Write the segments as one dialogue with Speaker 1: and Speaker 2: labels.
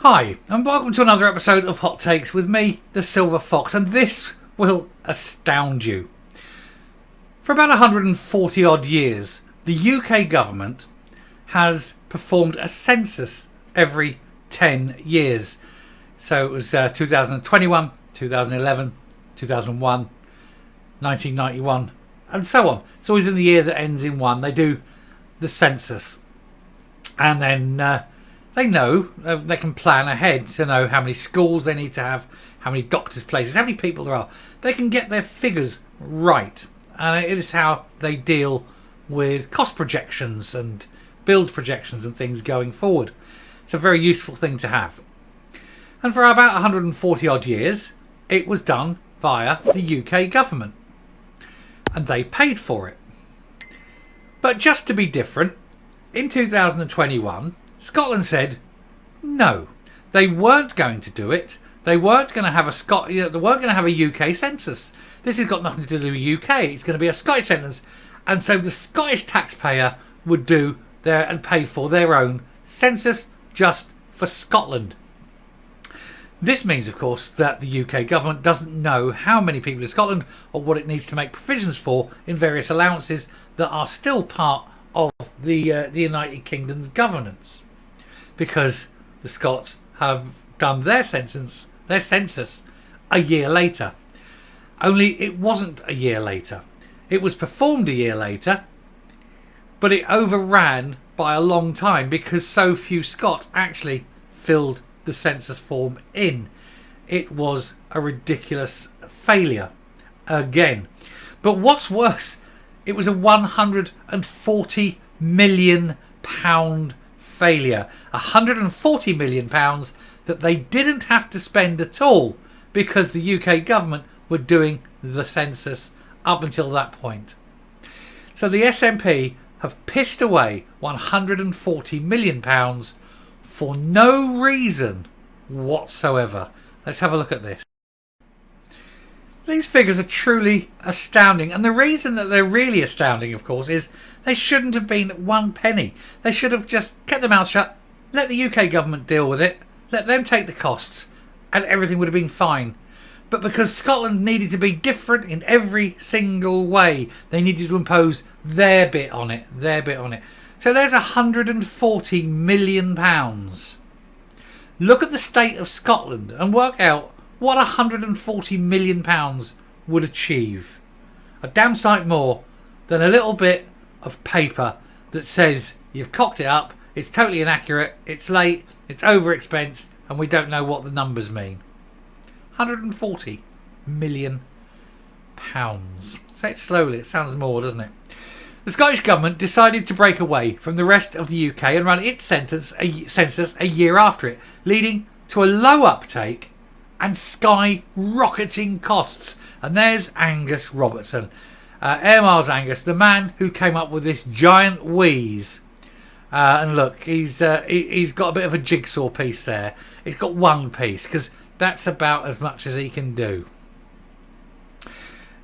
Speaker 1: Hi, and welcome to another episode of Hot Takes with me, the Silver Fox, and this will astound you. For about 140 odd years, the UK government has performed a census every 10 years. So it was 2021, 2011, 2001, 1991, and so on. It's always in the year that ends in 1. They do the census. And then they know, they can plan ahead to know how many schools they need to have, how many doctors' places, how many people there are. They can get their figures right. And it is how they deal with cost projections and build projections and things going forward. It's a very useful thing to have. And for about 140 odd years, it was done via the UK government. And they paid for it. But just to be different, in 2021, Scotland said no. They weren't going to do it. They weren't going to have they weren't going to have a UK census. This has got nothing to do with UK. It's going to be a Scottish census, and so the Scottish taxpayer would do and pay for their own census just for Scotland. This means, of course, that the UK government doesn't know how many people in Scotland or what it needs to make provisions for in various allowances that are still part of the United Kingdom's governance, because the Scots have done their census a year later. Only it wasn't a year later. It was performed a year later, but it overran by a long time because so few Scots actually filled the census form in. It was a ridiculous failure again. But what's worse, it was a £140 million failure. £140 million that they didn't have to spend at all because the UK government were doing the census up until that point. So the SNP have pissed away £140 million for no reason whatsoever. Let's have a look at this. These figures are truly astounding, and the reason that they're really astounding, of course, is they shouldn't have been 1 penny. They should have just kept their mouth shut, let the UK government deal with it, let them take the costs, and everything would have been fine. But because Scotland needed to be different in every single way, they needed to impose their bit on it. So there's £140 million. Look at the state of Scotland and work out what £140 million would achieve. A damn sight more than a little bit of paper that says you've cocked it up, it's totally inaccurate, it's late, it's over-expensed, and we don't know what the numbers mean. £140 million. Say it slowly, it sounds more, doesn't it? The Scottish Government decided to break away from the rest of the UK and run its census a year after it, leading to a low uptake and skyrocketing costs. And there's Angus Robertson, Airmiles Angus, the man who came up with this giant wheeze. And look, he's got a bit of a jigsaw piece there. He's got one piece because that's about as much as he can do.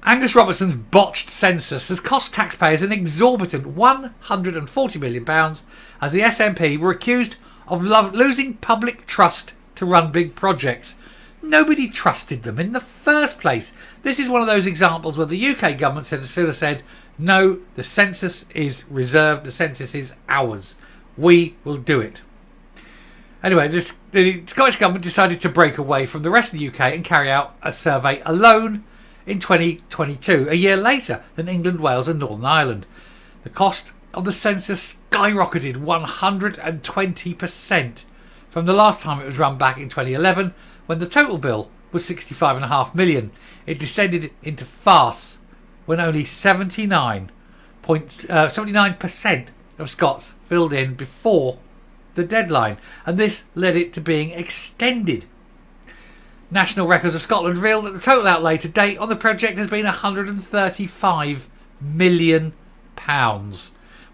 Speaker 1: Angus Robertson's botched census has cost taxpayers an exorbitant £140 million as the SNP were accused of losing public trust to run big projects. Nobody trusted them in the first place. This is one of those examples where the UK government should have said, no, the census is reserved, the census is ours. We will do it. Anyway, the Scottish Government decided to break away from the rest of the UK and carry out a survey alone in 2022, a year later than England, Wales and Northern Ireland. The cost of the census skyrocketed 120% from the last time it was run back in 2011, when the total bill was £65.5 million. It descended into farce when only 79% of Scots filled in before the deadline, and this led it to being extended. National Records of Scotland revealed that the total outlay to date on the project has been £135 million,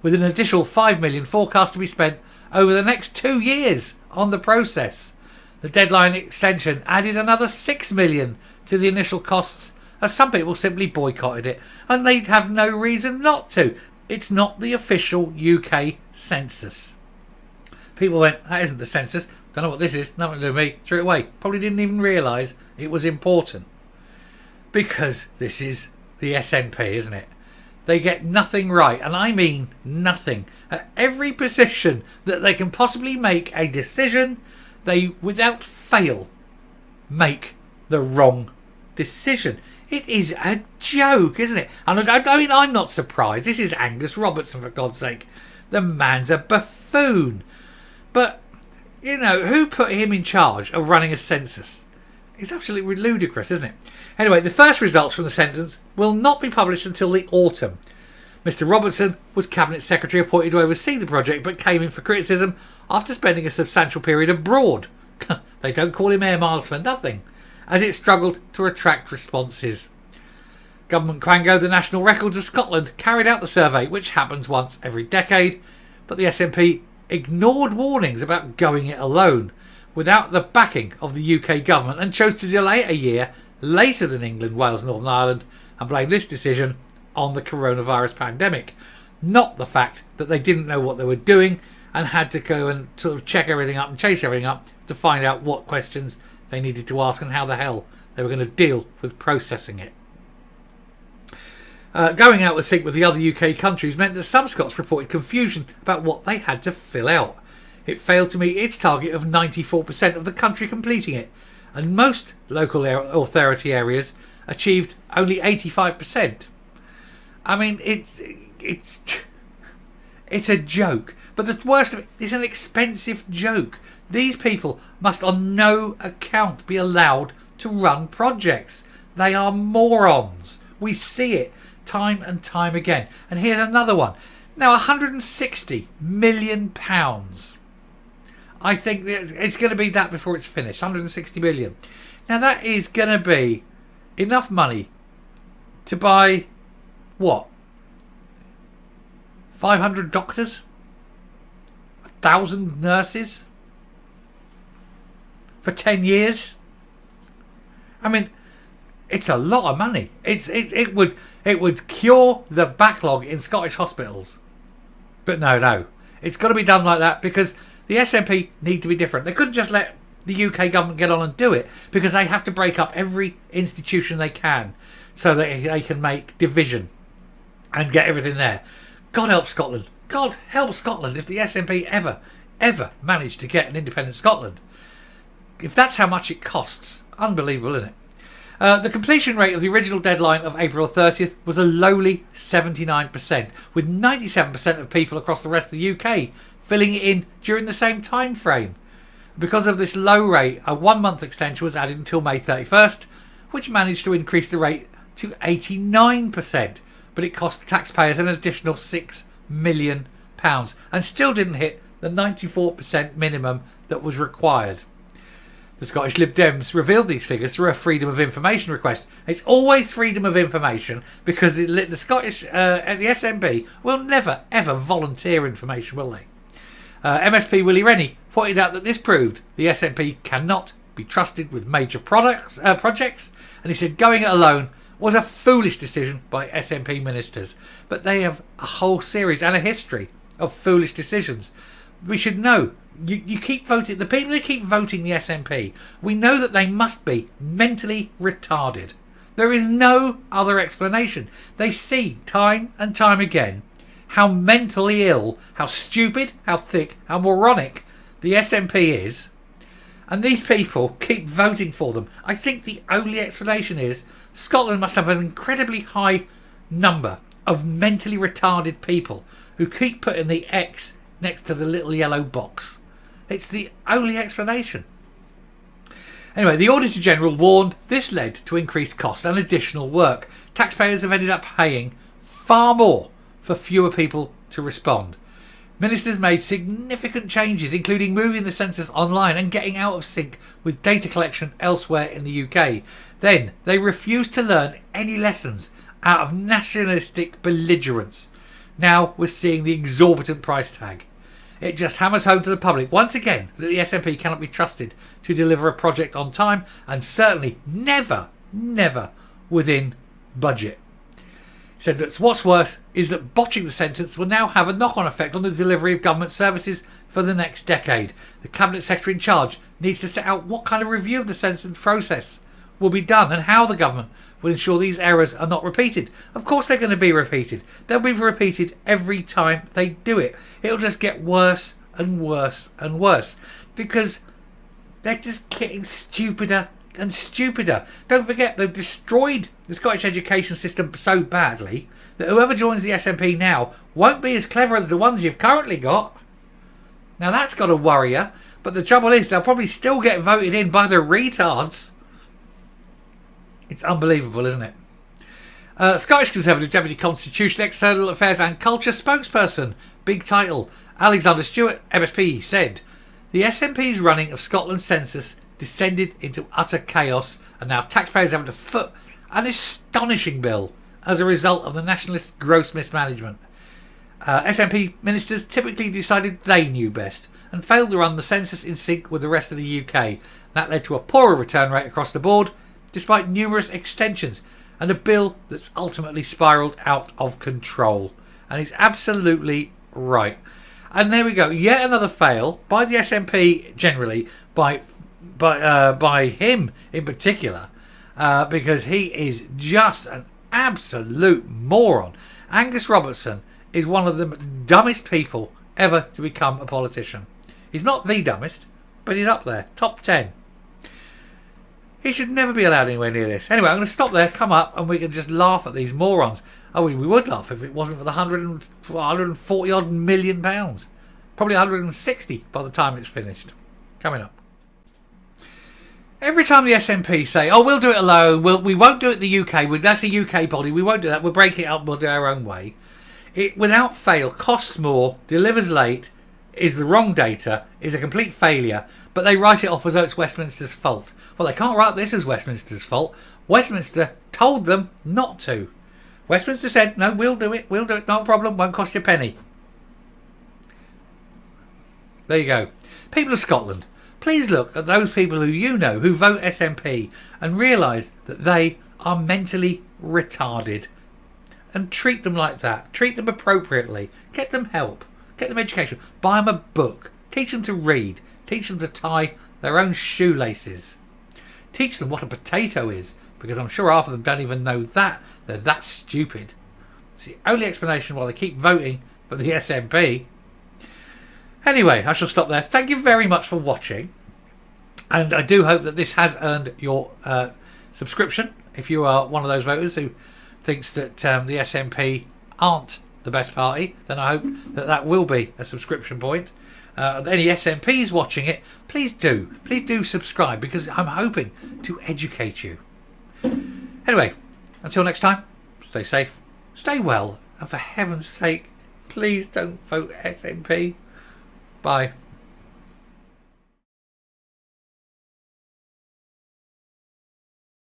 Speaker 1: with an additional £5 million forecast to be spent over the next 2 years on the process. The deadline extension added another £6 million to the initial costs, as some people simply boycotted it, and they'd have no reason not to. It's not the official UK census. People went, that isn't the census, Don't know what this is. Nothing to do with me. Threw it away. Probably didn't even realise it was important. Because this is the SNP, isn't it? They get nothing right. And I mean nothing. At every position that they can possibly make a decision, they, without fail, make the wrong decision. It is a joke, isn't it? And I mean, I'm not surprised. This is Angus Robertson, for God's sake. The man's a buffoon. But, you know, who put him in charge of running a census? It's absolutely ludicrous, isn't it? Anyway, the first results from the census will not be published until the autumn. Mr. Robertson was Cabinet Secretary appointed to oversee the project, but came in for criticism after spending a substantial period abroad. They don't call him Airmiles for nothing, as it struggled to attract responses. Government Quango, the National Records of Scotland, carried out the survey, which happens once every decade, but the SNP ignored warnings about going it alone without the backing of the UK government and chose to delay it a year later than England, Wales, Northern Ireland, and blame this decision on the coronavirus pandemic, not the fact that they didn't know what they were doing and had to go and sort of check everything up and chase everything up to find out what questions they needed to ask and how the hell they were going to deal with processing it. Going out of sync with the other UK countries meant that some Scots reported confusion about what they had to fill out. It failed to meet its target of 94% of the country completing it, and most local authority areas achieved only 85%. I mean, it's a joke. But the worst of it is an expensive joke. These people must on no account be allowed to run projects. They are morons. We see it time and time again. And here's another one. Now, £160 million. I think it's going to be that before it's finished. 160 million. Now, that is going to be enough money to buy, what? 500 doctors? 1,000 nurses? For 10 years? I mean, it's a lot of money. It would cure the backlog in Scottish hospitals. But no. It's got to be done like that because the SNP need to be different. They couldn't just let the UK government get on and do it because they have to break up every institution they can so that they can make division and get everything there. God help Scotland. God help Scotland if the SNP ever managed to get an independent Scotland. If that's how much it costs. Unbelievable, isn't it? The completion rate of the original deadline of April 30th was a lowly 79%, with 97% of people across the rest of the UK filling it in during the same time frame. Because of this low rate, a 1-month extension was added until May 31st, which managed to increase the rate to 89%, but it cost taxpayers an additional £6 million and still didn't hit the 94% minimum that was required. The Scottish Lib Dems revealed these figures through a Freedom of Information request. It's always freedom of information because the Scottish, the SNP will never ever volunteer information, will they? MSP Willie Rennie pointed out that this proved the SNP cannot be trusted with major projects, and he said going it alone was a foolish decision by SNP ministers. But they have a whole series and a history of foolish decisions. We should know. You keep voting. The people who keep voting the SNP, we know that they must be mentally retarded. There is no other explanation. They see time and time again how mentally ill, how stupid, how thick, how moronic the SNP is. And these people keep voting for them. I think the only explanation is Scotland must have an incredibly high number of mentally retarded people who keep putting the X next to the little yellow box. It's the only explanation. Anyway, the Auditor General warned this led to increased costs and additional work. Taxpayers have ended up paying far more for fewer people to respond. Ministers made significant changes, including moving the census online and getting out of sync with data collection elsewhere in the UK. Then they refused to learn any lessons out of nationalistic belligerence. Now we're seeing the exorbitant price tag. It just hammers home to the public once again that the SNP cannot be trusted to deliver a project on time and certainly never within budget. He said that what's worse is that botching the sentence will now have a knock-on effect on the delivery of government services for the next decade. The Cabinet Secretary in charge needs to set out what kind of review of the sentence process will be done and how the government will ensure these errors are not repeated. Of course they're going to be repeated. They'll be repeated every time they do it. It'll just get worse and worse and worse because they're just getting stupider and stupider. Don't forget, they've destroyed the Scottish education system so badly that whoever joins the SNP now won't be as clever as the ones you've currently got. Now that's got to worry you, but the trouble is they'll probably still get voted in by the retards. It's unbelievable, isn't it? Scottish Conservative Deputy Constitutional, External Affairs and Culture spokesperson, big title, Alexander Stewart, MSP, said the SNP's running of Scotland's census descended into utter chaos, and now taxpayers have to foot an astonishing bill as a result of the nationalists' gross mismanagement. SNP ministers typically decided they knew best and failed to run the census in sync with the rest of the UK. That led to a poorer return rate across the board, despite numerous extensions, and a bill that's ultimately spiralled out of control. And he's absolutely right. And there we go, yet another fail by the SNP generally, by him in particular, because he is just an absolute moron. Angus Robertson is one of the dumbest people ever to become a politician. He's not the dumbest, but he's up there, top 10. He should never be allowed anywhere near this. Anyway, I'm going to stop there, come up, and we can just laugh at these morons. Oh, we would laugh if it wasn't for the 140 odd million pounds. Probably 160 by the time it's finished. Coming up. Every time the SNP say, oh, we'll do it alone, we won't do it the UK, that's a UK body, we won't do that, we'll break it up, we'll do our own way. It, without fail, costs more, delivers late, is the wrong data, is a complete failure, but they write it off as though it's Westminster's fault. Well, they can't write this as Westminster's fault. Westminster told them not to. Westminster said, no, we'll do it, no problem, won't cost you a penny. There you go. People of Scotland, please look at those people who you know who vote SNP and realise that they are mentally retarded. And treat them like that. Treat them appropriately. Get them help. Get them education. Buy them a book. Teach them to read. Teach them to tie their own shoelaces. Teach them what a potato is, because I'm sure half of them don't even know that. They're that stupid. It's the only explanation why they keep voting for the SNP. Anyway, I shall stop there. Thank you very much for watching. And I do hope that this has earned your subscription. If you are one of those voters who thinks that the SNP aren't the best party, then I hope that that will be a subscription point. Any SNPs watching it, please do subscribe, because I'm hoping to educate you. Anyway, until next time, stay safe, stay well, and for heaven's sake, please don't vote SNP. Bye.